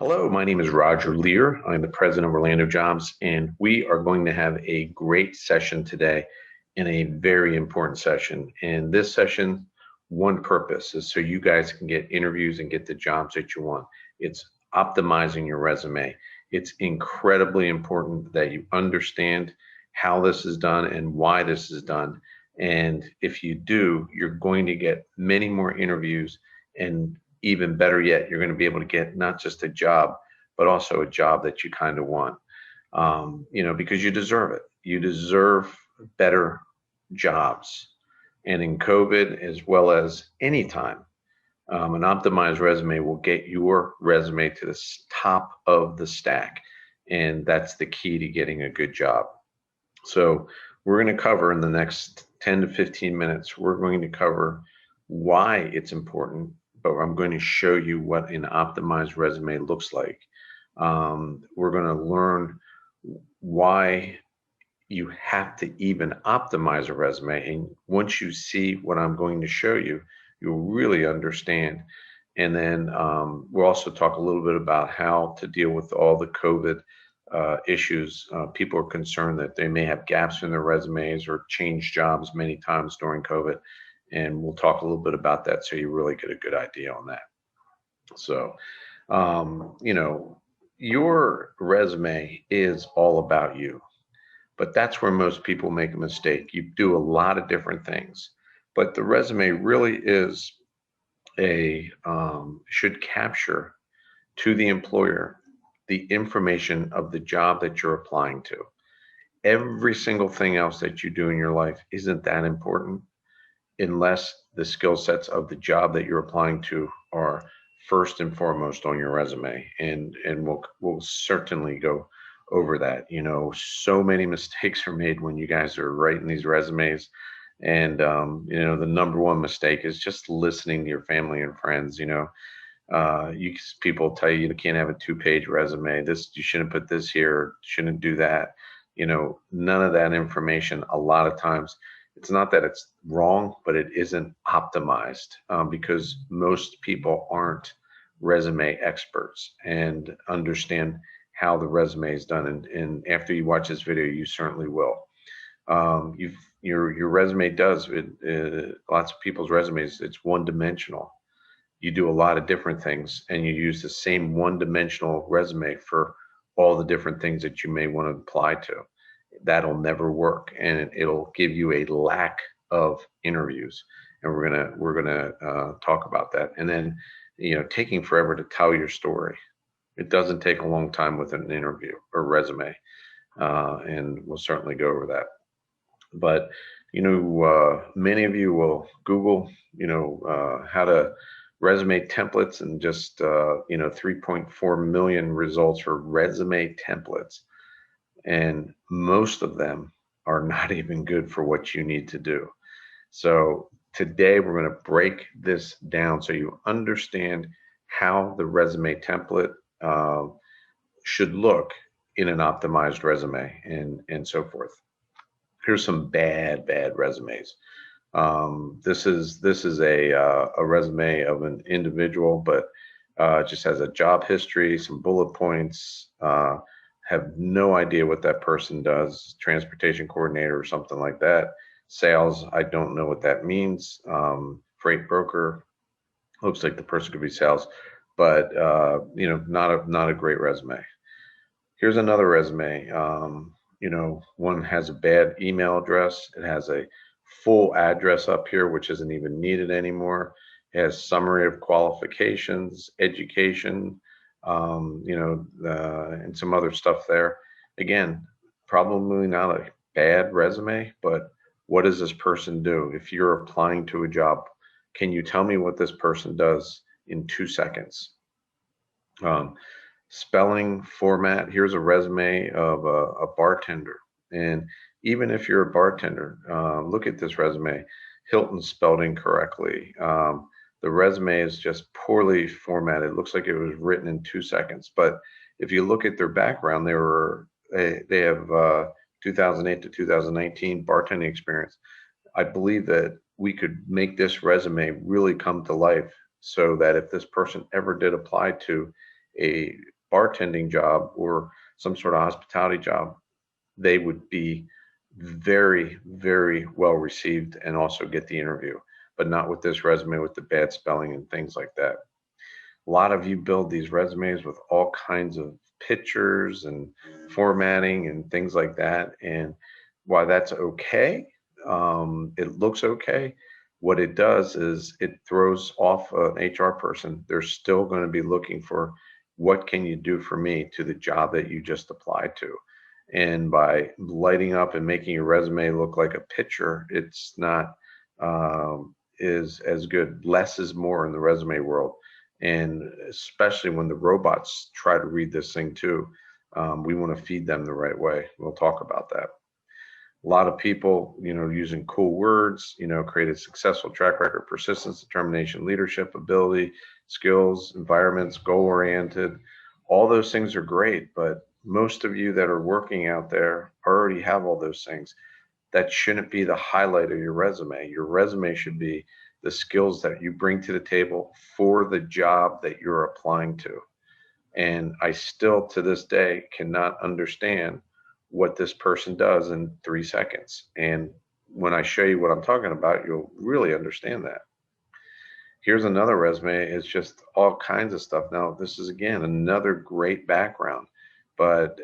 Hello, my name is Roger Lear. I'm the president of Orlando Jobs, and we are going to have a great session today and a very important session. And this session, one purpose is so you guys can get interviews and get the jobs that you want. It's optimizing your resume. It's incredibly important that you understand how this is done and why this is done. And if you do, you're going to get many more interviews, and even better yet, you're going to be able to get not just a job, but also a job that you kind of want, because you deserve it. You deserve better jobs. And in COVID, as well as any time, an optimized resume will get your resume to the top of the stack. And that's the key to getting a good job. So we're going to cover in the next 10 to 15 minutes, we're going to cover why it's important, but I'm going to show you what an optimized resume looks like. We're going to learn why you have to even optimize a resume. And once you see what I'm going to show you, you'll really understand. And then we'll also talk a little bit about how to deal with all the COVID issues. People are concerned that they may have gaps in their resumes or change jobs many times during COVID. And we'll talk a little bit about that so you really get a good idea on that. So, your resume is all about you, but that's where most people make a mistake. You do a lot of different things, but the resume really is should capture to the employer the information of the job that you're applying to. Every single thing else that you do in your life isn't that important unless the skill sets of the job that you're applying to are first and foremost on your resume. And we'll certainly go over that. So many mistakes are made when you guys are writing these resumes. And the number one mistake is just listening to your family and friends. People tell you can't have a 2-page resume. You shouldn't put this here, shouldn't do that. None of that information. A lot of times, it's not that it's wrong, but it isn't optimized because most people aren't resume experts and understand how the resume is done. And after you watch this video, you certainly will. Your resume does lots of people's resumes. It's one-dimensional. You do a lot of different things, and you use the same one-dimensional resume for all the different things that you may want to apply to. That'll never work, and it'll give you a lack of interviews. And we're gonna talk about that. And then, taking forever to tell your story. It doesn't take a long time with an interview or resume, and we'll certainly go over that. But many of you will Google, how to resume templates, and just 3.4 million results for resume templates. And most of them are not even good for what you need to do. So today we're going to break this down so you understand how the resume template should look in an optimized resume and so forth. Here's some bad resumes. This is a resume of an individual, but just has a job history, some bullet points. Have no idea what that person does, transportation coordinator or something like that. Sales, I don't know what that means. Freight broker, looks like the person could be sales, but not a great resume. Here's another resume. One has a bad email address. It has a full address up here, which isn't even needed anymore. It has summary of qualifications, education, and some other stuff there. Again, probably not a bad resume, but what does this person do? If you're applying to a job, can you tell me what this person does in 2 seconds? Spelling, format. Here's a resume of a bartender. And even if you're a bartender, look at this resume. Hilton spelled incorrectly. The resume is just poorly formatted. It looks like it was written in 2 seconds. But if you look at their background, they have 2008 to 2019 bartending experience. I believe that we could make this resume really come to life so that if this person ever did apply to a bartending job or some sort of hospitality job, they would be very, very well received and also get the interview, but not with this resume with the bad spelling and things like that. A lot of you build these resumes with all kinds of pictures and formatting and things like that. And while that's okay, it looks okay. What it does is it throws off an HR person. They're still going to be looking for what can you do for me to the job that you just applied to. And by lighting up and making your resume look like a picture, it's not is as good. Less is more in the resume world, and especially when the robots try to read this thing too, we want to feed them the right way. We'll talk about that. A lot of people, using cool words, create a successful track record, persistence, determination, leadership, ability, skills, environments, goal-oriented. All those things are great, but most of you that are working out there already have all those things. That shouldn't be the highlight of your resume. Your resume should be the skills that you bring to the table for the job that you're applying to. And I still, to this day, cannot understand what this person does in 3 seconds. And when I show you what I'm talking about, you'll really understand that. Here's another resume. It's just all kinds of stuff. Now, this is, again, another great background, but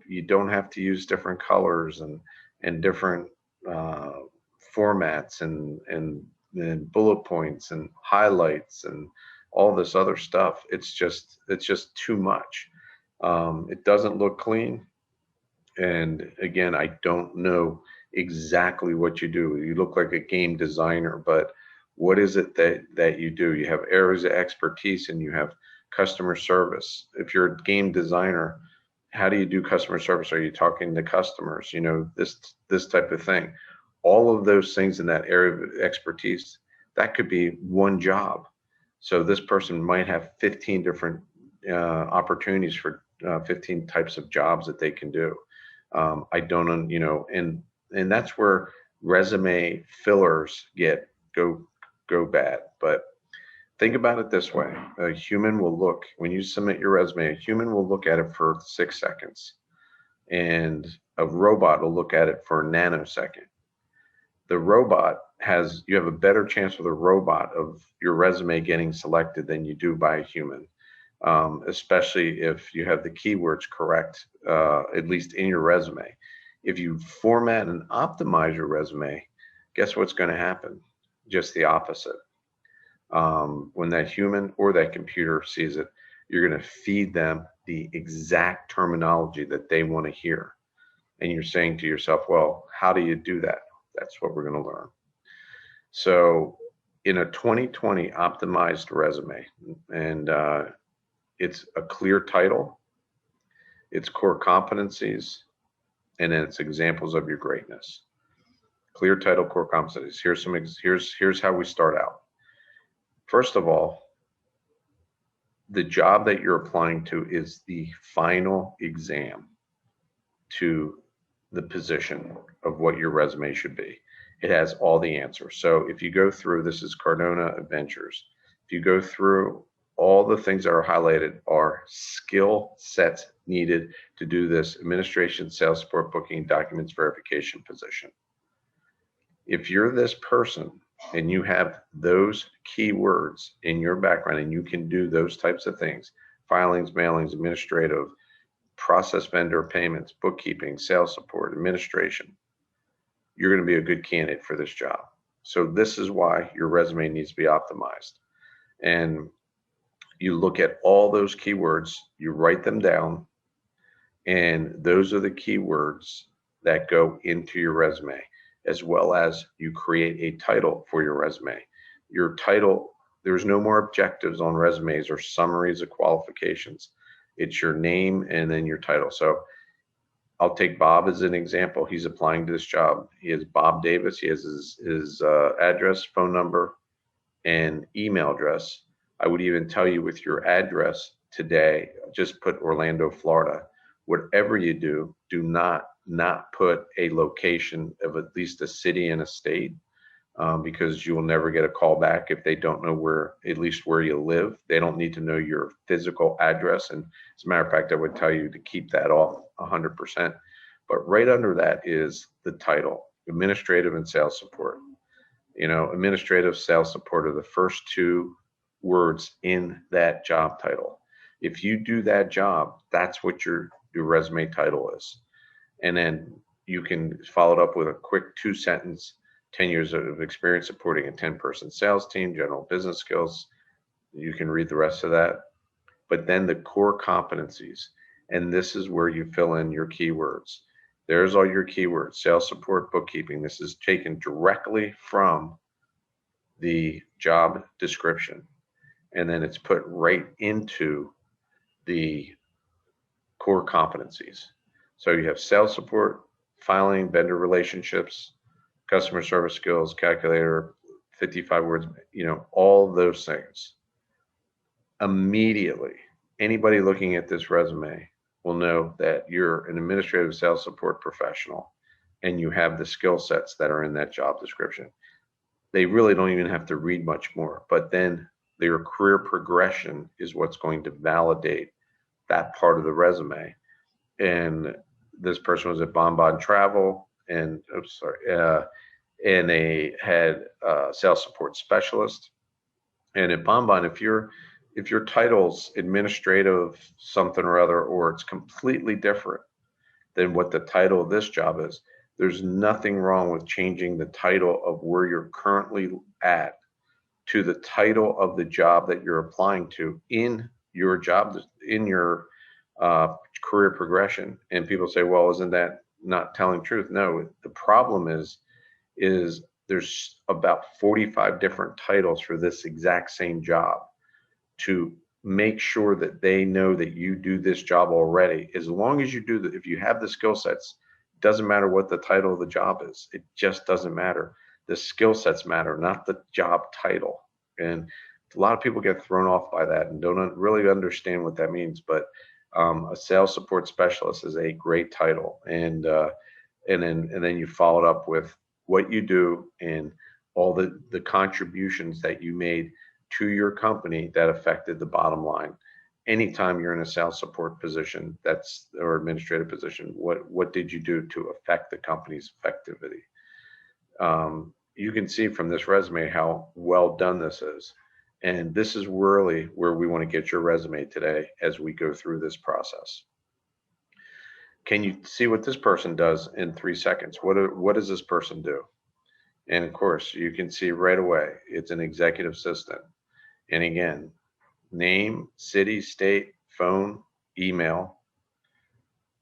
you don't have to use different colors and different formats and bullet points and highlights and all this other stuff. It's just too much. It doesn't look clean. And again, I don't know exactly what you do. You look like a game designer, but what is it that you do? You have areas of expertise and you have customer service. If you're a game designer, how do you do customer service? Are you talking to customers? This type of thing. All of those things in that area of expertise, that could be one job. So this person might have 15 different opportunities for 15 types of jobs that they can do. I don't, and that's where resume fillers go bad. But think about it this way: a human will look, when you submit your resume, a human will look at it for 6 seconds, and a robot will look at it for a nanosecond. You have a better chance with a robot of your resume getting selected than you do by a human. Especially if you have the keywords correct, at least in your resume. If you format and optimize your resume, guess what's going to happen? Just the opposite. When that human or that computer sees it, you're going to feed them the exact terminology that they want to hear. And you're saying to yourself, well, how do you do that? That's what we're going to learn. So in a 2020 optimized resume, and it's a clear title, it's core competencies, and then it's examples of your greatness. Clear title, core competencies. Here's how we start out. First of all, the job that you're applying to is the final exam to the position of what your resume should be. It has all the answers. So if you go through, this is Cardona Adventures. If you go through, all the things that are highlighted are skill sets needed to do this administration, sales support, booking, documents verification position. If you're this person and you have those keywords in your background and you can do those types of things, filings, mailings, administrative, process vendor payments, bookkeeping, sales support, administration, you're going to be a good candidate for this job. So this is why your resume needs to be optimized. And you look at all those keywords, you write them down, and those are the keywords that go into your resume, as well as you create a title for your resume. Your title, there's no more objectives on resumes or summaries of qualifications. It's your name and then your title. So I'll take Bob as an example. He's applying to this job. He is Bob Davis. He has his address, phone number, and email address. I would even tell you with your address today, just put Orlando, Florida. Whatever you do not put a location of at least a city and a state, because you will never get a call back if they don't know at least where you live. They don't need to know your physical address. And as a matter of fact, I would tell you to keep that off 100%. But right under that is the title, administrative and sales support. Administrative, sales support are the first two words in that job title. If you do that job, that's what your resume title is. And then you can follow it up with a quick 2-sentence, 10 years of experience supporting a 10-person sales team, general business skills. You can read the rest of that. But then the core competencies, and this is where you fill in your keywords. There's all your keywords: sales support, bookkeeping. This is taken directly from the job description, and then it's put right into the core competencies. So you have sales support, filing, vendor relationships, customer service skills, calculator, 55 words, all those things. Immediately, anybody looking at this resume will know that you're an administrative sales support professional and you have the skill sets that are in that job description. They really don't even have to read much more, but then their career progression is what's going to validate that part of the resume. And this person was at Bonbon Travel, and and they had a sales support specialist. And at Bonbon, if your title's administrative something or other, or it's completely different than what the title of this job is, there's nothing wrong with changing the title of where you're currently at to the title of the job that you're applying to in your job, in your career progression. And people say, well, isn't that not telling truth? No, the problem is there's about 45 different titles for this exact same job. To make sure that they know that you do this job already, as long as you do that, if you have the skill sets, doesn't matter what the title of the job is. It just doesn't matter. The skill sets matter, not the job title. And a lot of people get thrown off by that and don't really understand what that means. But a sales support specialist is a great title, and then you follow it up with what you do and all the contributions that you made to your company that affected the bottom line. Anytime you're in a sales support position, or administrative position, what did you do to affect the company's effectivity? You can see from this resume how well done this is. And this is really where we want to get your resume today as we go through this process. Can you see what this person does in 3 seconds? What does this person do? And of course, you can see right away, it's an executive assistant. And again, name, city, state, phone, email,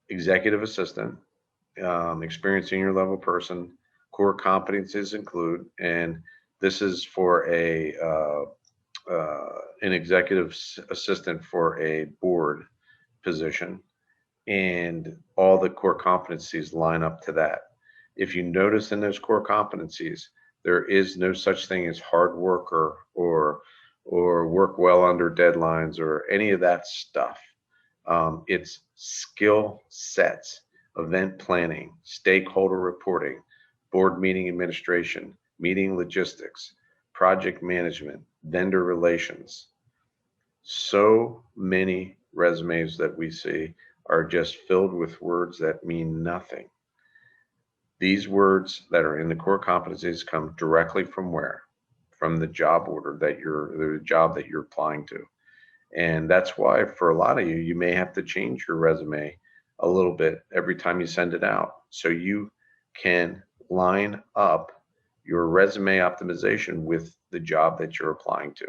executive assistant, experienced senior level person, core competencies include, and this is for an executive assistant for a board position, and all the core competencies line up to that. If you notice in those core competencies, there is no such thing as hard worker or work well under deadlines or any of that stuff. It's skill sets, event planning, stakeholder reporting, board meeting administration, meeting logistics, project management, vendor relations. So many resumes that we see are just filled with words that mean nothing. These words that are in the core competencies come directly from where? From the job order the job that you're applying to. And that's why for a lot of you, you may have to change your resume a little bit every time you send it out, so you can line up your resume optimization with the job that you're applying to.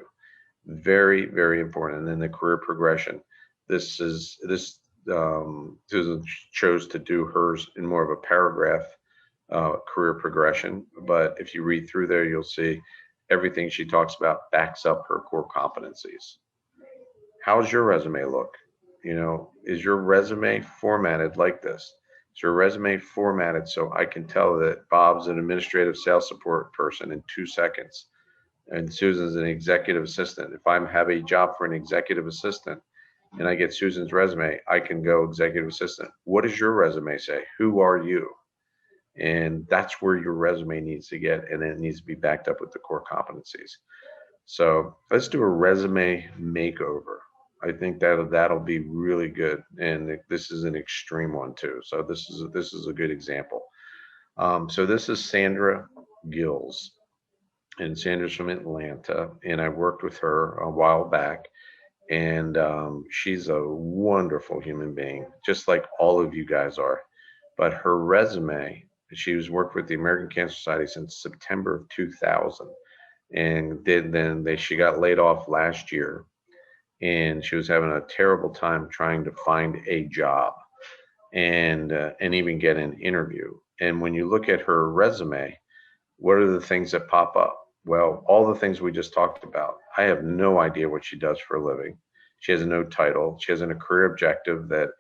Very, very important. And then the career progression. Susan chose to do hers in more of a paragraph career progression, but if you read through there, you'll see everything she talks about backs up her core competencies. How's your resume look? Is your resume formatted like this? Is your resume formatted so I can tell that Bob's an administrative sales support person in 2 seconds and Susan's an executive assistant? If I have a job for an executive assistant and I get Susan's resume, I can go executive assistant. What does your resume say? Who are you? And that's where your resume needs to get, and it needs to be backed up with the core competencies. So let's do a resume makeover. I think that'll be really good, and this is an extreme one too. So this is a good example. So this is Sandra Gills, and Sandra's from Atlanta, and I worked with her a while back, and she's a wonderful human being, just like all of you guys are. But her resume, she was worked with the American Cancer Society since September of 2000, and she got laid off last year, and she was having a terrible time trying to find a job and even get an interview. And when you look at her resume, what are the things that pop up? Well, all the things we just talked about. I have no idea what she does for a living. She has no title. She has a career objective that,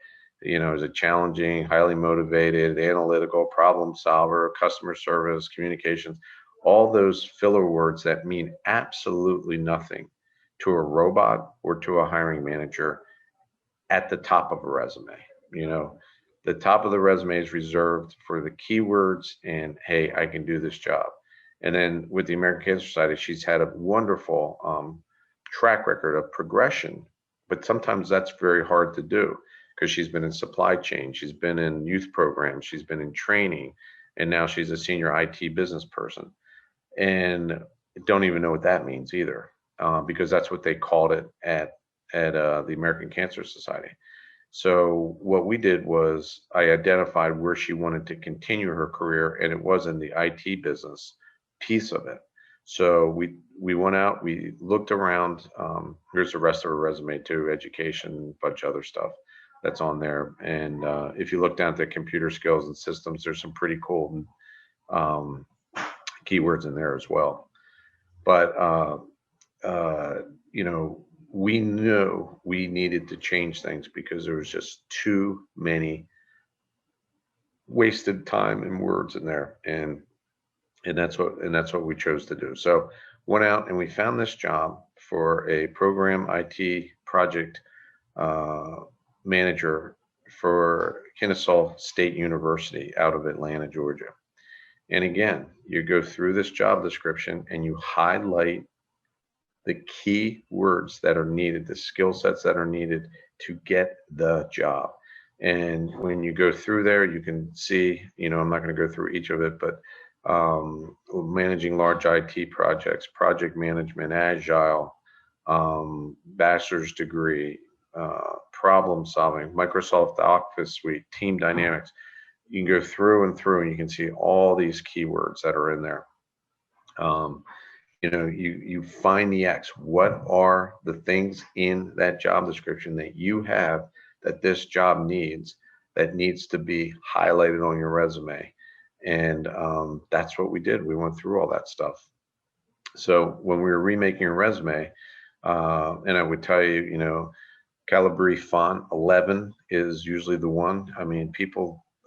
is a challenging, highly motivated, analytical, problem solver, customer service, communications, all those filler words that mean absolutely nothing to a robot or to a hiring manager at the top of a resume. You know, the top of the resume is reserved for the keywords and, hey, I can do this job. And then with the American Cancer Society, she's had a wonderful track record of progression, but sometimes that's very hard to do because she's been in supply chain, she's been in youth programs, she's been in training, and now she's a senior IT business person. And don't even know what that means either, because that's what they called it at the American Cancer Society. So what we did was I identified where she wanted to continue her career, and it was in the IT business piece of it. So we went out, we looked around. Here's the rest of her resume too: education, a bunch of other stuff that's on there. And if you look down at the computer skills and systems, there's some pretty cool um, keywords in there as well. But we knew we needed to change things because there was just too many wasted time and words in there, and that's what we chose to do. So went out and we found this job for a program IT project manager for Kennesaw State University out of Atlanta, Georgia. And again, you go through this job description and you highlight the key words that are needed, the skill sets that are needed to get the job. And when you go through there, you can see, I'm not going to go through each of it, but managing large IT projects, project management, agile, bachelor's degree, problem solving, Microsoft Office Suite, team dynamics. You can go through and you can see all these keywords that are in there. You find the X. What are the things in that job description that you have that this job needs, that needs to be highlighted on your resume? And that's what we did. We went through all that stuff. So when we were remaking a resume, and I would tell you, Calibri font 11 is usually the one. I mean,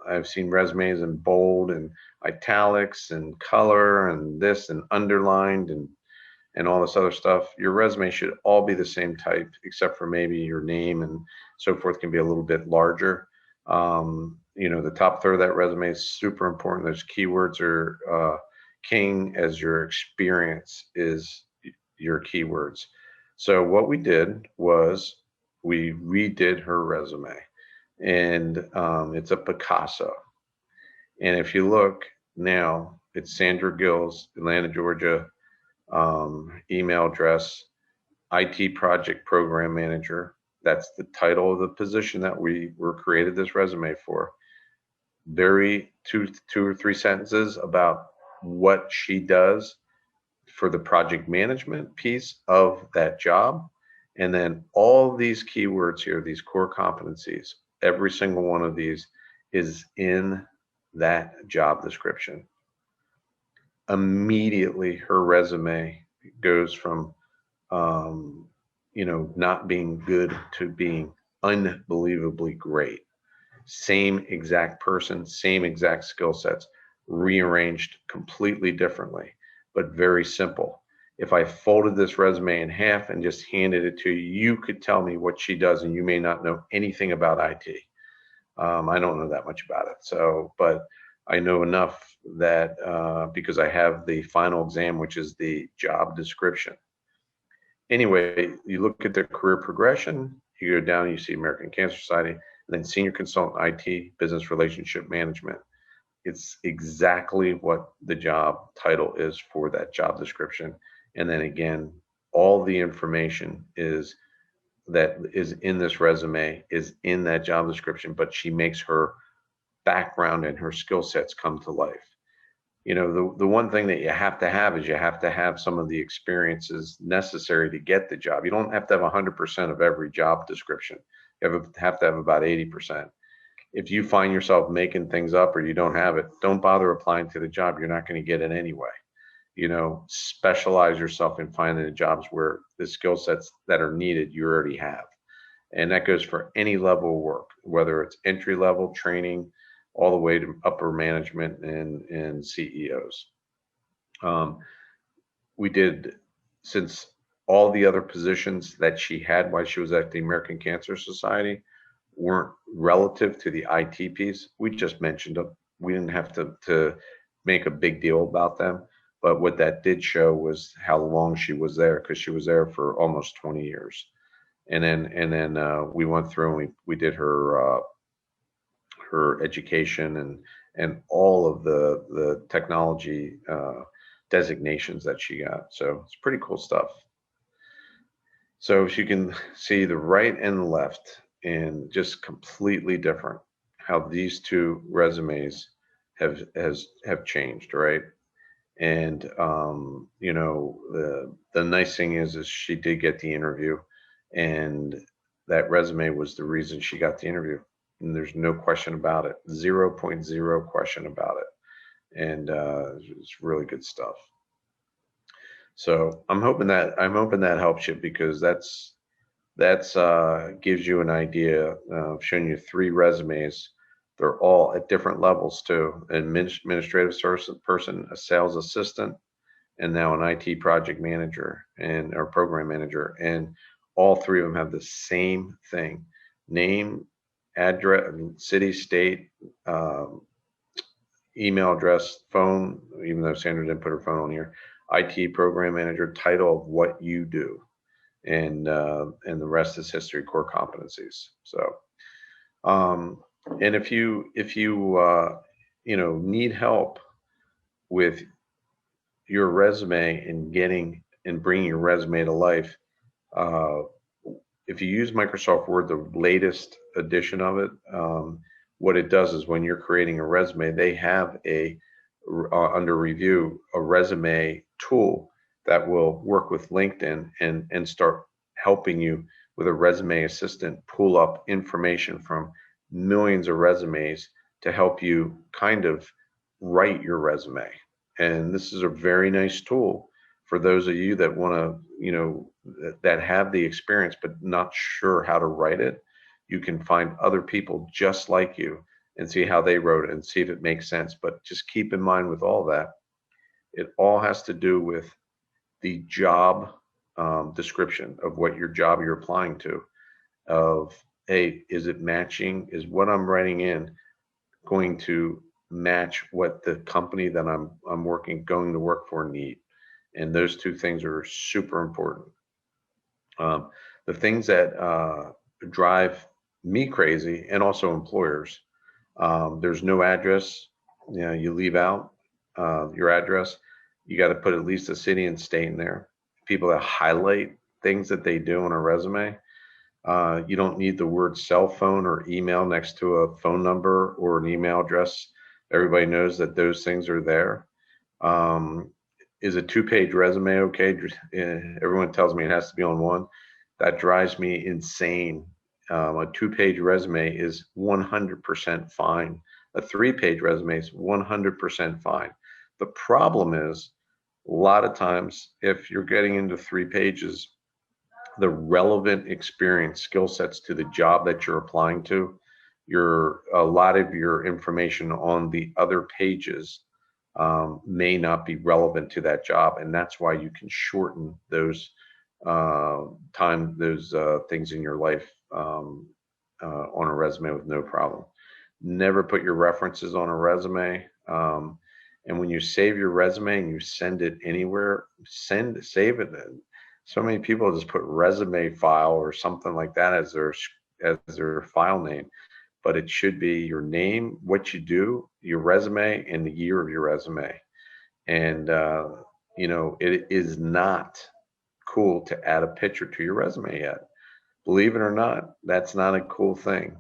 I've seen resumes in bold and italics and color and this and underlined and all this other stuff. Your resume should all be the same type, except for maybe your name and so forth can be a little bit larger. The top third of that resume is super important. Those keywords are king, as your experience is your keywords. So what we did was we redid her resume, and it's a Picasso. And if you look now, it's Sandra Gills, Atlanta, Georgia, email address, IT project program manager. That's the title of the position that we were created this resume for. Very two or three sentences about what she does for the project management piece of that job. And then all these keywords here, these core competencies, every single one of these is in that job description. Immediately her resume goes from not being good to being unbelievably great. Same exact person, same exact skill sets, rearranged completely differently, but very simple. If I folded this resume in half and just handed it to you, you could tell me what she does, and you may not know anything about IT. I don't know that much about it. So, but I know enough that because I have the final exam, which is the job description. Anyway, you look at the career progression, you go down, you see American Cancer Society, and then senior consultant IT, business relationship management. It's exactly what the job title is for that job description. And then again, all the information is that is in this resume is in that job description, but she makes her background and her skill sets come to life. You know, the one thing that you have to have is you have to have some of the experiences necessary to get the job. You don't have to have 100% of every job description. You have to have about 80%. If you find yourself making things up or you don't have it, don't bother applying to the job. You're not going to get it anyway. You know, specialize yourself in finding the jobs where the skill sets that are needed you already have. And that goes for any level of work, whether it's entry level training, all the way to upper management and CEOs. Um, we did, since all the other positions that she had while she was at the American Cancer Society weren't relative to the IT piece, we just mentioned them. We didn't have to make a big deal about them. But what that did show was how long she was there, because she was there for almost 20 years. And then we went through and we did her education and all of the technology designations that she got. So it's pretty cool stuff. So if you can see the right and the left, and just completely different how these two resumes have changed, right? And you know, the nice thing is she did get the interview, and that resume was the reason she got the interview. And there's no question about it. 0.0 question about it. And it's really good stuff. So I'm hoping that helps you, because that's gives you an idea of showing you three resumes. They're all at different levels too. An administrative person, a sales assistant, and now an IT project manager and or program manager. And all three of them have the same thing: name, address, city, state, um, email address, phone, even though Sandra didn't put her phone on here, IT program manager, title of what you do, and the rest is history, core competencies. So, um, and if you you know, need help with your resume and getting and bringing your resume to life, uh, if you use Microsoft Word, the latest edition of it, what it does is when you're creating a resume, they have under review a resume tool that will work with LinkedIn and start helping you with a resume assistant pull up information from millions of resumes to help you kind of write your resume. And this is a very nice tool for those of you that want to, you know, that have the experience but not sure how to write it. You can find other people just like you and see how they wrote it and see if it makes sense. But just keep in mind with all that, it all has to do with the job description of what your job you're applying to. Of, hey, is it matching? Is what I'm writing in going to match what the company that I'm going to work for need? And those two things are super important. Um, the things that drive me crazy, and also employers, there's no address. You know, you leave out your address. You got to put at least a city and state in there. People that highlight things that they do on a resume. You don't need the word cell phone or email next to a phone number or an email address. Everybody knows that those things are there. Um, is a two-page resume okay? Everyone tells me it has to be on one. That drives me insane. A two-page resume is 100% fine. A three-page resume is 100% fine. The problem is, a lot of times, if you're getting into 3 pages, the relevant experience, skill sets to the job that you're applying to, a lot of your information on the other pages may not be relevant to that job, and that's why you can shorten those those things in your life on a resume with no problem. Never put your references on a resume. And when you save your resume and you send it anywhere, save it. So many people just put resume file or something like that as their file name, but it should be your name, what you do, your resume, and the year of your resume. And it is not cool to add a picture to your resume yet. Believe it or not, that's not a cool thing.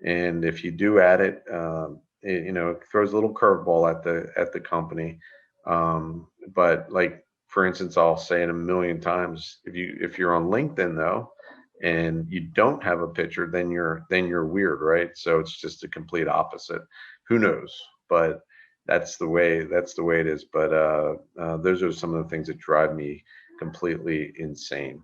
And if you do add it, it throws a little curveball at the company. But like for instance, I'll say it a million times. If you're on LinkedIn though, and you don't have a picture, then you're weird, right? So it's just a complete opposite. Who knows? But that's the way it is. But those are some of the things that drive me completely insane.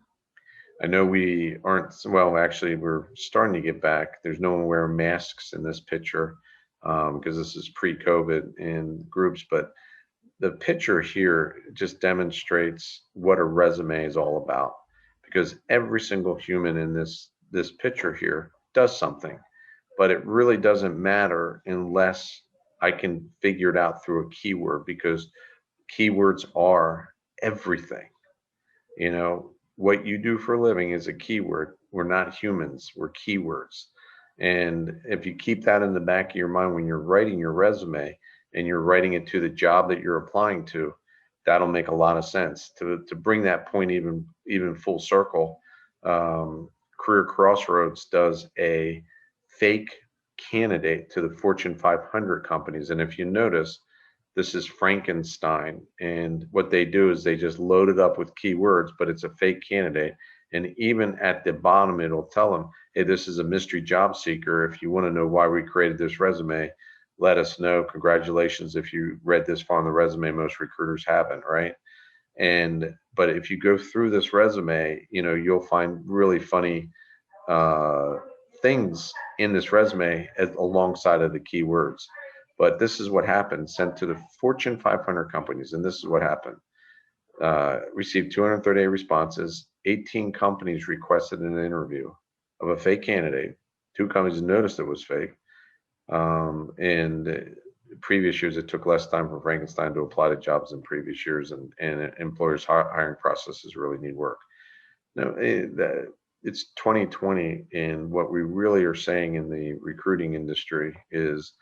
I know we aren't, well, actually, we're starting to get back. There's no one wearing masks in this picture because this is pre-COVID in groups, but the picture here just demonstrates what a resume is all about because every single human in this picture here does something, but it really doesn't matter unless I can figure it out through a keyword because keywords are everything. What you do for a living is a keyword. We're not humans, we're keywords. And if you keep that in the back of your mind when you're writing your resume and you're writing it to the job that you're applying to, that'll make a lot of sense. To bring that point even full circle, Career Crossroads does a fake candidate to the Fortune 500 companies. And if you notice, this is Frankenstein. And what they do is they just load it up with keywords, but it's a fake candidate. And even at the bottom, it'll tell them, hey, this is a mystery job seeker. If you want to know why we created this resume, let us know. Congratulations. If you read this far on the resume, most recruiters haven't, right? But if you go through this resume, you'll find really funny uh, things in this resume alongside of the keywords. But this is what happened, sent to the Fortune 500 companies. And this is what happened. Received 238 responses. 18 companies requested an interview of a fake candidate. 2 companies noticed it was fake. And previous years, it took less time for Frankenstein to apply to jobs in previous years, and employers' hiring processes really need work. Now, it's 2020, and what we really are saying in the recruiting industry is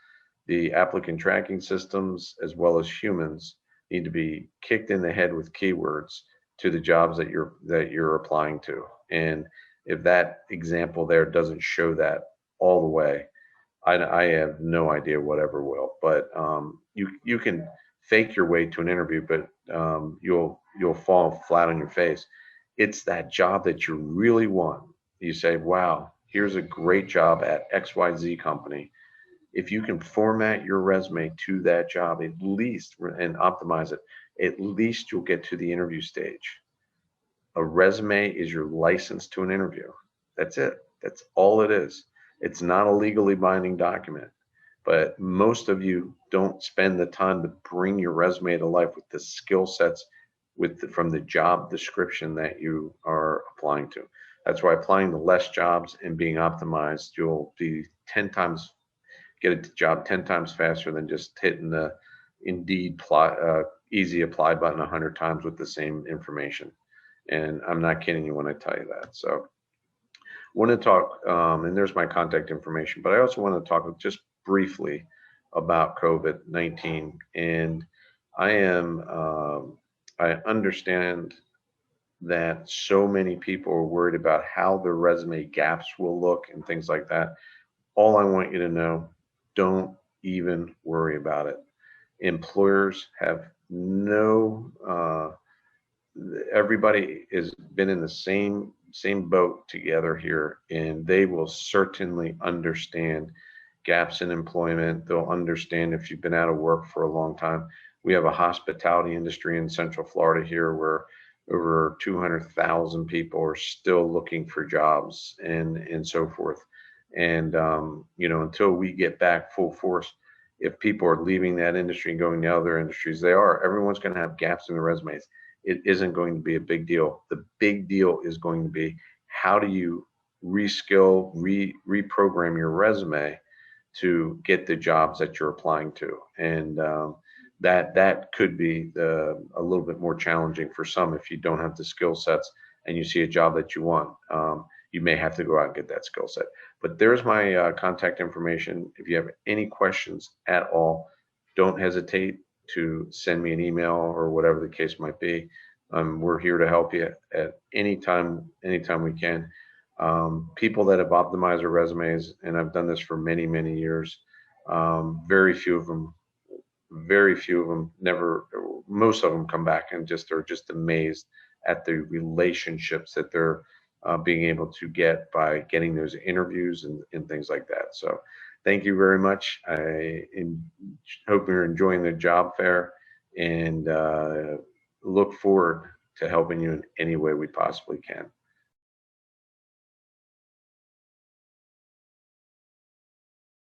the applicant tracking systems as well as humans need to be kicked in the head with keywords to the jobs that you're applying to. And if that example there doesn't show that all the way, I have no idea whatever will. But you can fake your way to an interview, but you'll fall flat on your face. It's that job that you really want. You say, wow, here's a great job at XYZ company. If you can format your resume to that job, at least, and optimize it, at least you'll get to the interview stage. A resume is your license to an interview. That's it. That's all it is. It's not a legally binding document, but most of you don't spend the time to bring your resume to life with the skill sets from the job description that you are applying to. That's why applying to less jobs and being optimized, you'll be 10 times, get a job 10 times faster than just hitting the Indeed easy apply button 100 times with the same information. And I'm not kidding you when I tell you that. So I want to talk, and there's my contact information, but I also want to talk just briefly about COVID-19. And I understand that so many people are worried about how their resume gaps will look and things like that. All I want you to know, don't even worry about it. Employers have everybody has been in the same boat together here, and they will certainly understand gaps in employment. They'll understand if you've been out of work for a long time. We have a hospitality industry in Central Florida here where over 200,000 people are still looking for jobs and so forth. And until we get back full force, if people are leaving that industry and going to other industries, everyone's going to have gaps in their resumes. It isn't going to be a big deal. The big deal is going to be, how do you reskill, reprogram your resume to get the jobs that you're applying to. And that could be a little bit more challenging for some if you don't have the skill sets and you see a job that you want. You may have to go out and get that skill set. But there's my contact information. If you have any questions at all, don't hesitate to send me an email or whatever the case might be. We're here to help you at anytime we can. People that have optimized their resumes, and I've done this for many, many years, very few of them never, most of them come back and just are just amazed at the relationships that they're being able to get by getting those interviews and things like that. So thank you very much. Hope you're enjoying the job fair, and look forward to helping you in any way we possibly can.